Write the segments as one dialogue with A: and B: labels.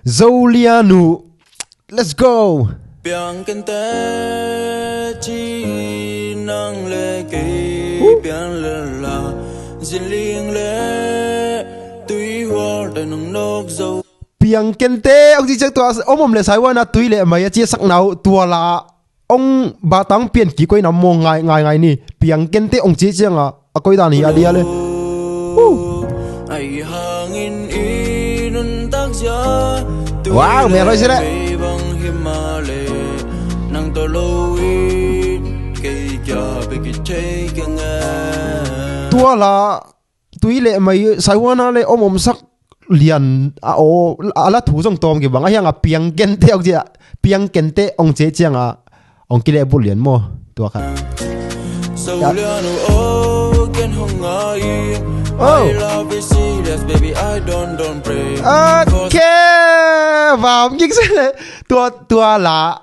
A: Zolia nu. Let's go.
B: Biang kente chi nang le ke biang le la zin ling le tui hoa da nong nok zo
A: Biang kente ông chỉ chắc tua ông mồm le sai wa na tui le mai chia sắc nào tua la ông ba tang pian ki koi nam mo ngai ni biang kente ông chỉ chang à koi da ni adia le
B: ai hangin inun tak ja
A: wow mẹ nói gì đấy
B: nang to loi ke ja be ki che keng
A: tua la tui le mai sai wa na le ông mồm sắc liền ala thu jong tom ki bang ayang a piang kente ông ja piang kente ông chỉ chang à ông ki le bu liền mo tua kha
B: Zolia no oh ken hong ai I love is serious baby I don't pray
A: okay vào những cái tua là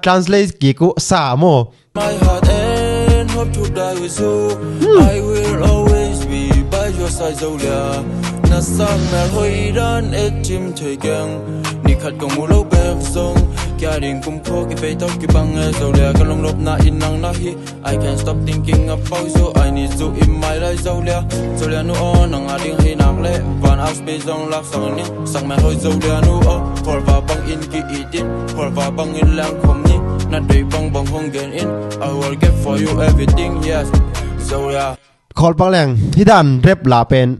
A: translate kỹ của sa mo
B: my heart and hope to die with you I will always be by your side Zolia na sang na hoi dan et chim thei kyang ni khat kong mu lo bek song gia đình cùng khó cái phải tóc cái băng Zolia cái lòng lốp na in nang na hi I can't stop thinking about you I need you in my life Zolia nu on nang ading hi nak le van up space zong lak sang ni sang ma hoi Zolia nu o for va bang in ki itin for va bang in lang khom ni na dei bang hong gen in I will get for you everything yes Zolia
A: call bang lang hi dan rep la pen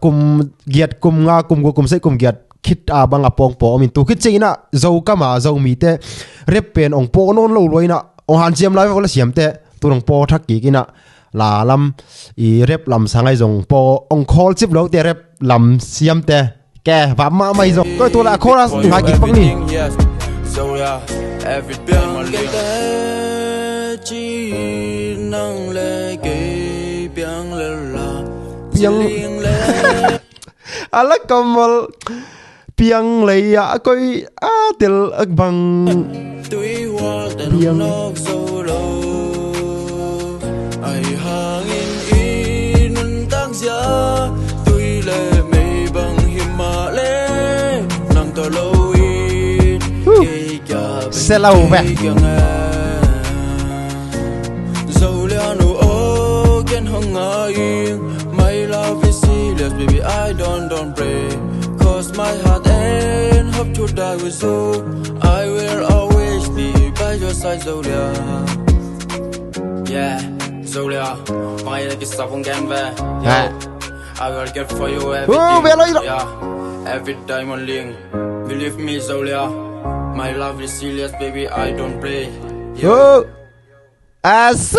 A: kum giat kum nga kum sai kum giat khit bang apong po min tu khit china zo kama zo mi te rep pen ong po non lo loina ong han chiam lai wala siam te turong po thak ki kina la lam i rep lam sangai jong po ong call chip lo te rep lam siam te ke va ma mai zo ko tu la chorus nga ki pang ni
B: Zolia everything my chi nang le ke biang le la
A: biang ala kamal piang lei a koi tel bang
B: tui hoa den nok zo lo ai hangin in tak ja tui le mei bang hima le nang to lo in ke kya
A: selau ve
B: Zolia nu o ken hong ai my love is serious baby I don't pray my heart and hope to die with you I will always be by your side Zolia yeah Zolia mai là cái sao không gan về I will get for you everything yeah every time on link believe me Zolia my love is serious baby I don't play
A: ase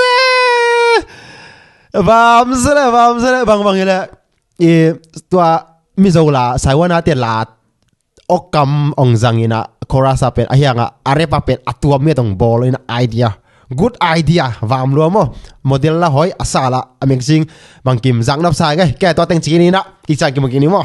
A: vamos le bang le tua Mizo la sai wana te la okam ong zangina chorus apet ahyanga arepa pet atua me tong ball in idea good idea vam lo mo model la hoi asala amazing bangkim zang nap sai ngai ke to teng chi ni na ki cha ki mo ki ni mo